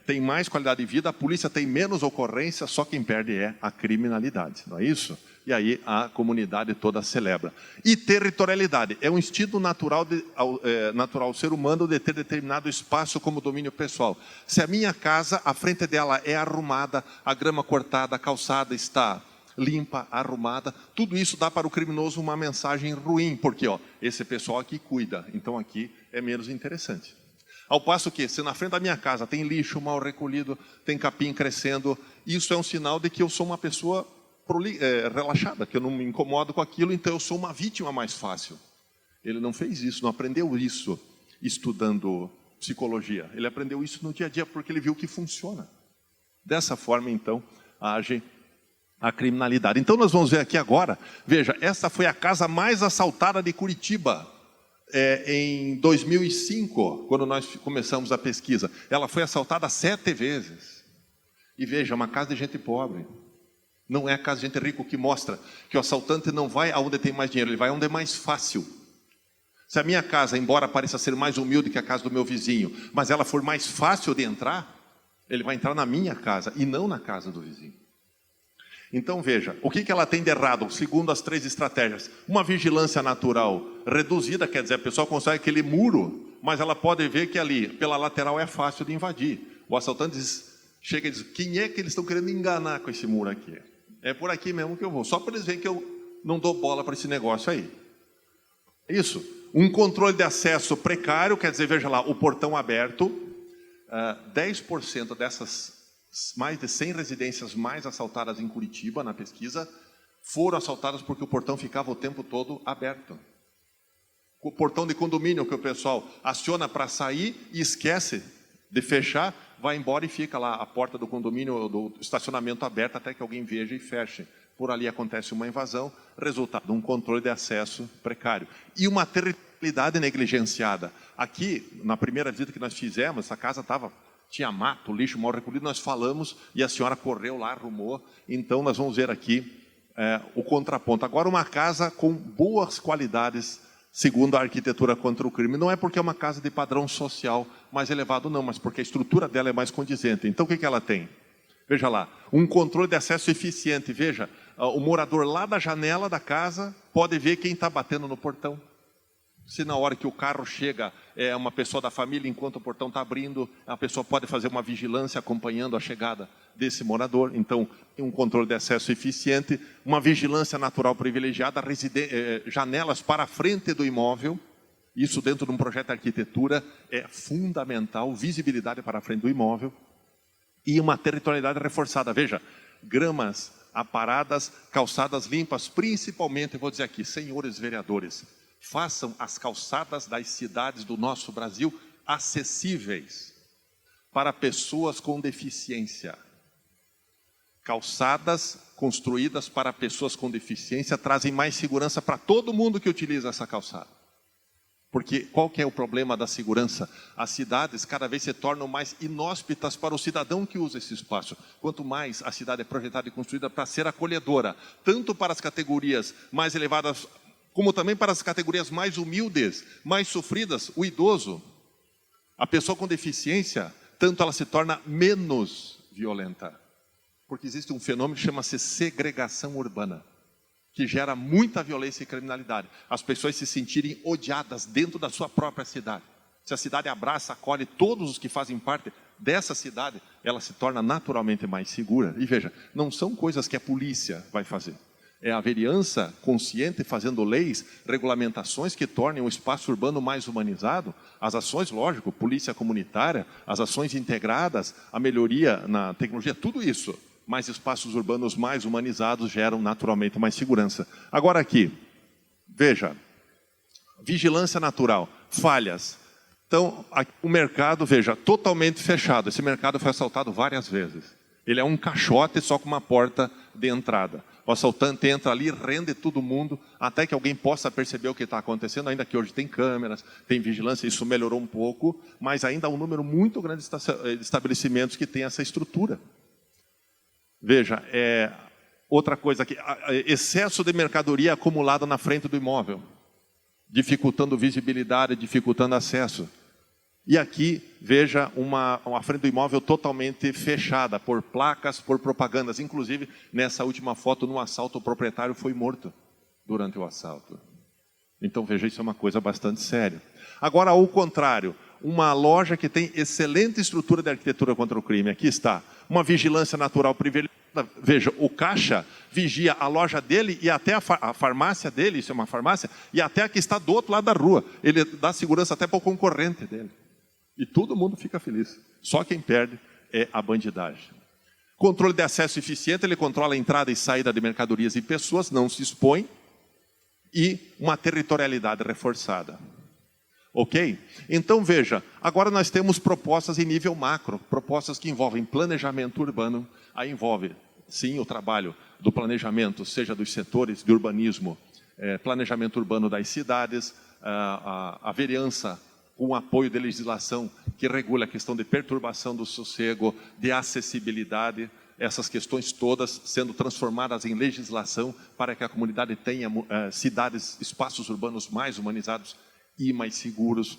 tem mais qualidade de vida, a polícia tem menos ocorrência, só quem perde é a criminalidade, não é isso? E aí a comunidade toda celebra. E territorialidade, é um instinto natural do ser humano de ter determinado espaço como domínio pessoal. Se a minha casa, a frente dela é arrumada, a grama cortada, a calçada está limpa, arrumada, tudo isso dá para o criminoso uma mensagem ruim, porque esse pessoal aqui cuida, então aqui é menos interessante. Ao passo que, se na frente da minha casa tem lixo mal recolhido, tem capim crescendo, isso é um sinal de que eu sou uma pessoa relaxada, que eu não me incomodo com aquilo, então eu sou uma vítima mais fácil. Ele não fez isso, não aprendeu isso estudando psicologia. Ele aprendeu isso no dia a dia porque ele viu que funciona. Dessa forma, então, age a criminalidade. Então, nós vamos ver aqui agora, veja, essa foi a casa mais assaltada de Curitiba, em 2005, quando nós começamos a pesquisa. Ela foi assaltada 7 vezes. E veja, uma casa de gente pobre. Não é a casa de gente rica, que mostra que o assaltante não vai aonde tem mais dinheiro, ele vai aonde é mais fácil. Se a minha casa, embora pareça ser mais humilde que a casa do meu vizinho, mas ela for mais fácil de entrar, ele vai entrar na minha casa e não na casa do vizinho. Então veja, o que ela tem de errado, segundo as 3 estratégias? Uma vigilância natural reduzida, quer dizer, a pessoa consegue aquele muro, mas ela pode ver que ali, pela lateral, é fácil de invadir. O assaltante chega e diz, quem é que eles estão querendo enganar com esse muro aqui? É por aqui mesmo que eu vou, só para eles verem que eu não dou bola para esse negócio aí. Isso, um controle de acesso precário, quer dizer, veja lá, o portão aberto, 10% dessas mais de 100 residências mais assaltadas em Curitiba, na pesquisa, foram assaltadas porque o portão ficava o tempo todo aberto. O portão de condomínio que o pessoal aciona para sair e esquece de fechar, vai embora e fica lá a porta do condomínio, do estacionamento aberta até que alguém veja e feche. Por ali acontece uma invasão, resultado de um controle de acesso precário. E uma territorialidade negligenciada. Aqui, na primeira visita que nós fizemos, essa casa tinha mato, lixo mal recolhido, nós falamos e a senhora correu lá, arrumou. Então, nós vamos ver aqui o contraponto. Agora, uma casa com boas qualidades, segundo a arquitetura contra o crime. Não é porque é uma casa de padrão social mais elevado, não, mas porque a estrutura dela é mais condizente. Então, o que ela tem? Veja lá, um controle de acesso eficiente. Veja, o morador lá da janela da casa pode ver quem está batendo no portão. Se na hora que o carro chega é uma pessoa da família, enquanto o portão está abrindo, a pessoa pode fazer uma vigilância acompanhando a chegada desse morador. Então, um controle de acesso eficiente, uma vigilância natural privilegiada, janelas para a frente do imóvel. Isso dentro de um projeto de arquitetura é fundamental, visibilidade para a frente do imóvel. E uma territorialidade reforçada. Veja, gramas aparadas, calçadas limpas, principalmente, eu vou dizer aqui, senhores vereadores, façam as calçadas das cidades do nosso Brasil acessíveis para pessoas com deficiência. Calçadas construídas para pessoas com deficiência trazem mais segurança para todo mundo que utiliza essa calçada. Porque qual que é o problema da segurança? As cidades cada vez se tornam mais inóspitas para o cidadão que usa esse espaço. Quanto mais a cidade é projetada e construída para ser acolhedora, tanto para as categorias mais elevadas, como também para as categorias mais humildes, mais sofridas, o idoso, a pessoa com deficiência, tanto ela se torna menos violenta. Porque existe um fenômeno que chama-se segregação urbana, que gera muita violência e criminalidade. As pessoas se sentirem odiadas dentro da sua própria cidade. Se a cidade abraça, acolhe todos os que fazem parte dessa cidade, ela se torna naturalmente mais segura. E veja, não são coisas que a polícia vai fazer. É a vereança consciente fazendo leis, regulamentações que tornem o espaço urbano mais humanizado. As ações, lógico, polícia comunitária, as ações integradas, a melhoria na tecnologia, tudo isso. Mas espaços urbanos mais humanizados geram naturalmente mais segurança. Agora aqui, veja, vigilância natural, falhas. Então, aqui, o mercado, veja, totalmente fechado. Esse mercado foi assaltado várias vezes. Ele é um caixote só com uma porta de entrada. O assaltante entra ali, rende todo mundo, até que alguém possa perceber o que está acontecendo, ainda que hoje tem câmeras, tem vigilância, isso melhorou um pouco, mas ainda há um número muito grande de estabelecimentos que tem essa estrutura. Veja, outra coisa aqui, excesso de mercadoria acumulada na frente do imóvel, dificultando visibilidade, dificultando acesso. E aqui, veja, uma frente do imóvel totalmente fechada, por placas, por propagandas. Inclusive, nessa última foto, no assalto, o proprietário foi morto durante o assalto. Então, veja, isso é uma coisa bastante séria. Agora, ao contrário, uma loja que tem excelente estrutura de arquitetura contra o crime. Aqui está, uma vigilância natural privilegiada. Veja, o caixa vigia a loja dele e até a farmácia dele, isso é uma farmácia, e até a que está do outro lado da rua. Ele dá segurança até para o concorrente dele. E todo mundo fica feliz. Só quem perde é a bandidagem. Controle de acesso eficiente, ele controla a entrada e saída de mercadorias e pessoas, não se expõe. E uma territorialidade reforçada. Ok? Então, veja, agora nós temos propostas em nível macro, propostas que envolvem planejamento urbano, aí envolve, sim, o trabalho do planejamento, seja dos setores de urbanismo, planejamento urbano das cidades, a vereança com apoio de legislação que regula a questão de perturbação do sossego, de acessibilidade, essas questões todas sendo transformadas em legislação para que a comunidade tenha cidades, espaços urbanos mais humanizados e mais seguros.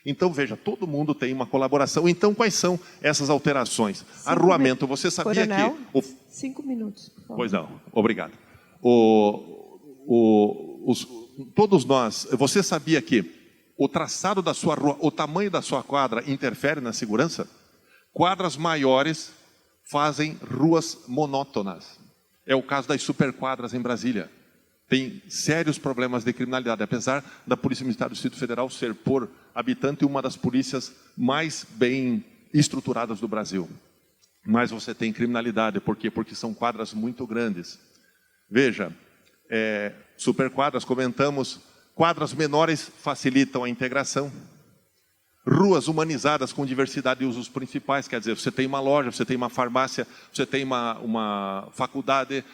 Então, veja, todo mundo tem uma colaboração. Então, quais são essas alterações? Arruamento, você sabia Coronel, que... 5 minutos, por favor. Pois não, obrigado. Todos nós, você sabia que o traçado da sua rua, o tamanho da sua quadra interfere na segurança? Quadras maiores fazem ruas monótonas. É o caso das superquadras em Brasília. Tem sérios problemas de criminalidade, apesar da Polícia Militar do Distrito Federal ser, por habitante, uma das polícias mais bem estruturadas do Brasil. Mas você tem criminalidade, por quê? Porque são quadras muito grandes. Veja, superquadras, comentamos, quadras menores facilitam a integração. Ruas humanizadas com diversidade de usos principais, quer dizer, você tem uma loja, você tem uma farmácia, você tem uma faculdade.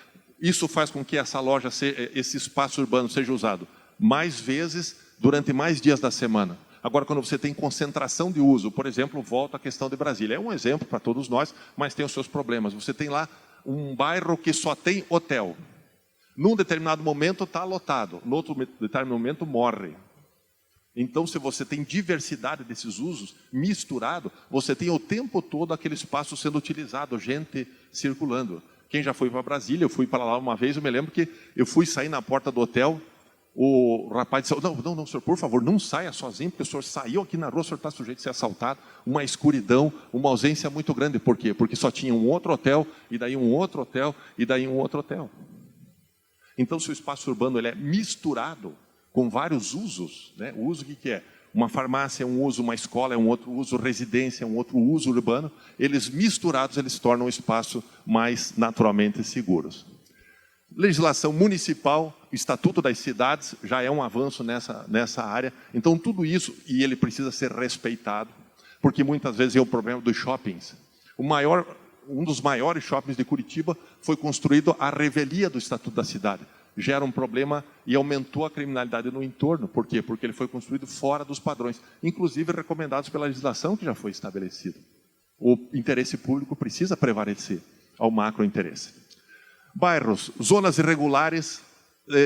Isso faz com que essa loja, esse espaço urbano seja usado mais vezes, durante mais dias da semana. Agora, quando você tem concentração de uso, por exemplo, volta à questão de Brasília. É um exemplo para todos nós, mas tem os seus problemas. Você tem lá um bairro que só tem hotel. Num determinado momento está lotado, no outro determinado momento morre. Então, se você tem diversidade desses usos, misturado, você tem o tempo todo aquele espaço sendo utilizado, gente circulando. Quem já foi para Brasília, eu fui para lá uma vez, eu me lembro que eu fui sair na porta do hotel, o rapaz disse, não, senhor, por favor, não saia sozinho, porque o senhor saiu aqui na rua, o senhor está sujeito a ser assaltado, uma escuridão, uma ausência muito grande. Por quê? Porque só tinha um outro hotel, e daí um outro hotel, e daí um outro hotel. Então, se o espaço urbano ele é misturado com vários usos, né? O uso que é? Uma farmácia é um uso, uma escola é um outro uso, residência é um outro uso urbano. Eles misturados, eles tornam o espaço mais naturalmente seguros. Legislação municipal, Estatuto das Cidades, já é um avanço nessa área. Então, tudo isso, e ele precisa ser respeitado, porque muitas vezes é o problema dos shoppings. Um dos maiores shoppings de Curitiba foi construído à revelia do Estatuto da Cidade. Gera um problema e aumentou a criminalidade no entorno. Por quê? Porque ele foi construído fora dos padrões, inclusive recomendados pela legislação que já foi estabelecida. O interesse público precisa prevalecer ao macro-interesse. Bairros, zonas irregulares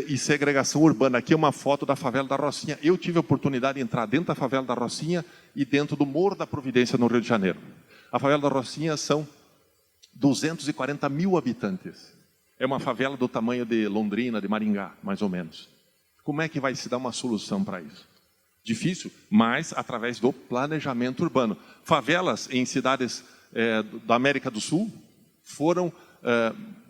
e segregação urbana. Aqui é uma foto da favela da Rocinha. Eu tive a oportunidade de entrar dentro da favela da Rocinha e dentro do Morro da Providência, no Rio de Janeiro. A favela da Rocinha são 240 mil habitantes. É uma favela do tamanho de Londrina, de Maringá, mais ou menos. Como é que vai se dar uma solução para isso? Difícil, mas através do planejamento urbano. Favelas em cidades da América do Sul foram...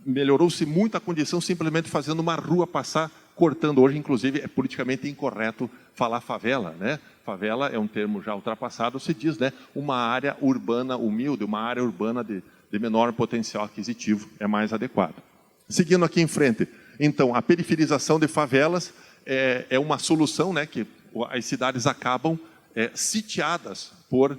melhorou-se muito a condição simplesmente fazendo uma rua passar, cortando. Hoje, inclusive, é politicamente incorreto falar favela, né? Favela é um termo já ultrapassado, se diz, né? Uma área urbana humilde, uma área urbana de menor potencial aquisitivo, é mais adequado. Seguindo aqui em frente, então, a periferização de favelas é uma solução, né? Que as cidades acabam sitiadas por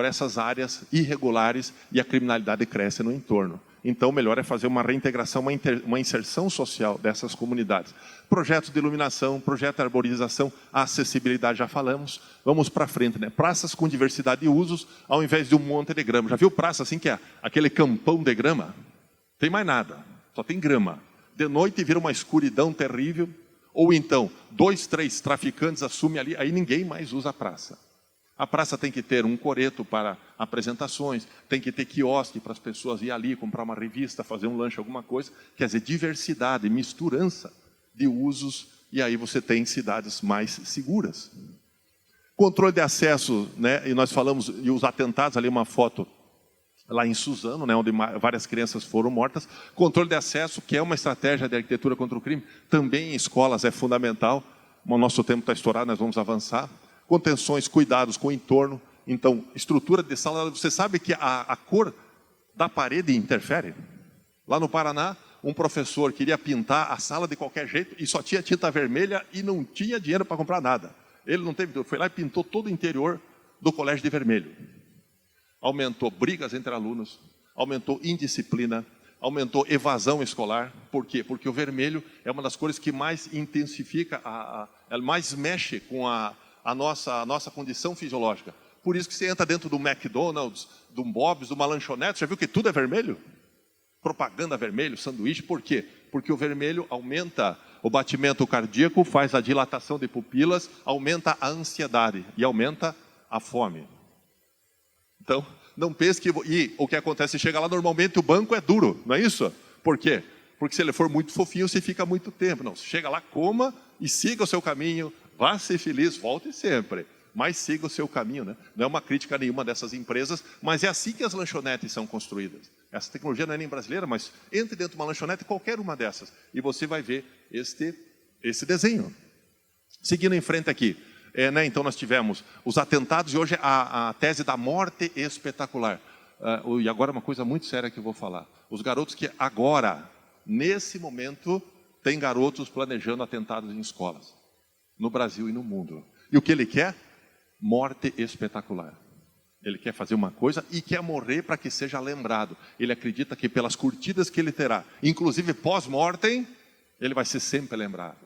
essas áreas irregulares e a criminalidade cresce no entorno. Então, o melhor é fazer uma reintegração, uma inserção social dessas comunidades. Projetos de iluminação, projeto de arborização, acessibilidade, já falamos. Vamos para frente, né? Praças com diversidade de usos, ao invés de um monte de grama. Já viu praça assim, que é aquele campão de grama? Tem mais nada, só tem grama. De noite vira uma escuridão terrível, ou então, 2, 3 traficantes assumem ali, aí ninguém mais usa a praça. A praça tem que ter um coreto para apresentações, tem que ter quiosque para as pessoas ir ali, comprar uma revista, fazer um lanche, alguma coisa. Quer dizer, diversidade, misturança de usos, e aí você tem cidades mais seguras. Controle de acesso, né? E nós falamos, e os atentados, ali uma foto lá em Suzano, né? Onde várias crianças foram mortas. Controle de acesso, que é uma estratégia de arquitetura contra o crime, também em escolas é fundamental. O nosso tempo está estourado, nós vamos avançar. Contenções, cuidados com o entorno. Então, estrutura de sala, você sabe que a cor da parede interfere? Lá no Paraná, um professor queria pintar a sala de qualquer jeito e só tinha tinta vermelha e não tinha dinheiro para comprar nada. Ele não teve, foi lá e pintou todo o interior do colégio de vermelho. Aumentou brigas entre alunos, aumentou indisciplina, aumentou evasão escolar. Por quê? Porque o vermelho é uma das cores que mais intensifica, ela mais mexe com a nossa condição fisiológica. Por isso que você entra dentro do McDonald's, do Bob's, de uma lanchonete, já viu que tudo é vermelho? Propaganda vermelho, sanduíche, por quê? Porque o vermelho aumenta o batimento cardíaco, faz a dilatação de pupilas, aumenta a ansiedade e aumenta a fome. Então, não pense que... E o que acontece, chega lá, normalmente o banco é duro, não é isso? Por quê? Porque se ele for muito fofinho, você fica muito tempo. Não, você chega lá, coma e siga o seu caminho, vá ser feliz, volte sempre, mas siga o seu caminho, né? Não é uma crítica a nenhuma dessas empresas, mas é assim que as lanchonetes são construídas. Essa tecnologia não é nem brasileira, mas entre dentro de uma lanchonete, qualquer uma dessas, e você vai ver esse desenho. Seguindo em frente aqui, então nós tivemos os atentados e hoje a tese da morte espetacular. E agora uma coisa muito séria que eu vou falar. Os garotos que agora, nesse momento, tem garotos planejando atentados em escolas. No Brasil e no mundo. E o que ele quer? Morte espetacular. Ele quer fazer uma coisa e quer morrer para que seja lembrado. Ele acredita que pelas curtidas que ele terá, inclusive pós-mortem, ele vai ser sempre lembrado.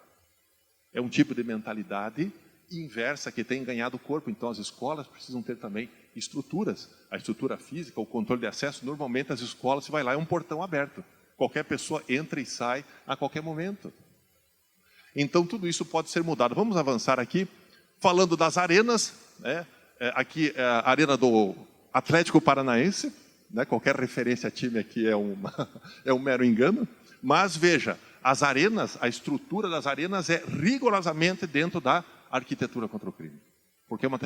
É um tipo de mentalidade inversa que tem ganhado o corpo. Então as escolas precisam ter também estruturas. A estrutura física, o controle de acesso, normalmente as escolas, você vai lá, é um portão aberto. Qualquer pessoa entra e sai a qualquer momento. Então, tudo isso pode ser mudado. Vamos avançar aqui, falando das arenas. Né? Aqui é a arena do Atlético Paranaense. Né? Qualquer referência a time aqui é um mero engano. Mas, veja, as arenas, a estrutura das arenas é rigorosamente dentro da arquitetura contra o crime. Porque é uma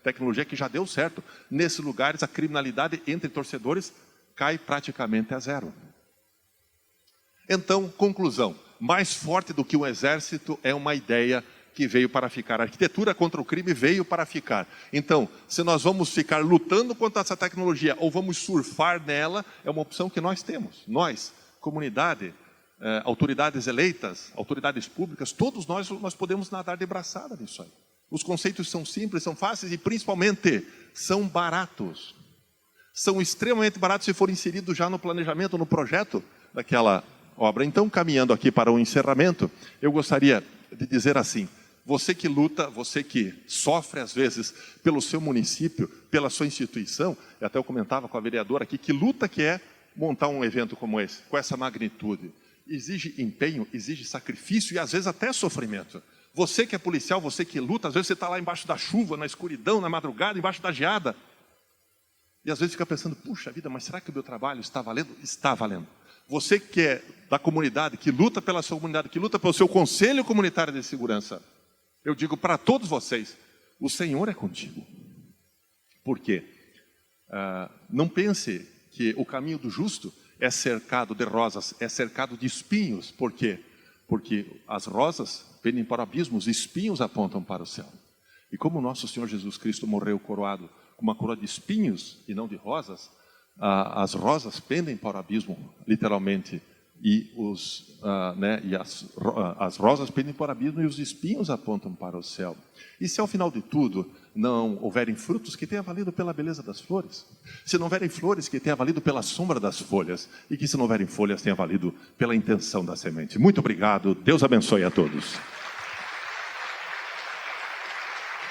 tecnologia que já deu certo. Nesses lugares, a criminalidade entre torcedores cai praticamente a zero. Então, conclusão. Mais forte do que um exército é uma ideia que veio para ficar. A arquitetura contra o crime veio para ficar. Então, se nós vamos ficar lutando contra essa tecnologia ou vamos surfar nela, é uma opção que nós temos. Nós, comunidade, autoridades eleitas, autoridades públicas, todos nós podemos nadar de braçada nisso aí. Os conceitos são simples, são fáceis e, principalmente, são baratos. São extremamente baratos se forem inseridos já no planejamento, no projeto daquela obra. Então, caminhando aqui para o encerramento, eu gostaria de dizer assim: você que luta, você que sofre às vezes pelo seu município, pela sua instituição, e até eu comentava com a vereadora aqui, que luta que é montar um evento como esse, com essa magnitude. Exige empenho, exige sacrifício e às vezes até sofrimento. Você que é policial, você que luta, às vezes você está lá embaixo da chuva, na escuridão, na madrugada, embaixo da geada. E às vezes fica pensando, puxa vida, mas será que o meu trabalho está valendo? Está valendo. Você que é da comunidade, que luta pela sua comunidade, que luta pelo seu Conselho Comunitário de Segurança, eu digo para todos vocês, o Senhor é contigo. Por quê? Não pense que o caminho do justo é cercado de rosas, é cercado de espinhos. Por quê? Porque as rosas pendem para o abismo, os espinhos apontam para o céu. E como o nosso Senhor Jesus Cristo morreu coroado com uma coroa de espinhos e não de rosas, as rosas pendem para o abismo, literalmente, e as rosas pendem para o abismo e os espinhos apontam para o céu. E se ao final de tudo não houverem frutos, que tenha valido pela beleza das flores. Se não houverem flores, que tenha valido pela sombra das folhas. E que se não houverem folhas, tenha valido pela intenção da semente. Muito obrigado, Deus abençoe a todos.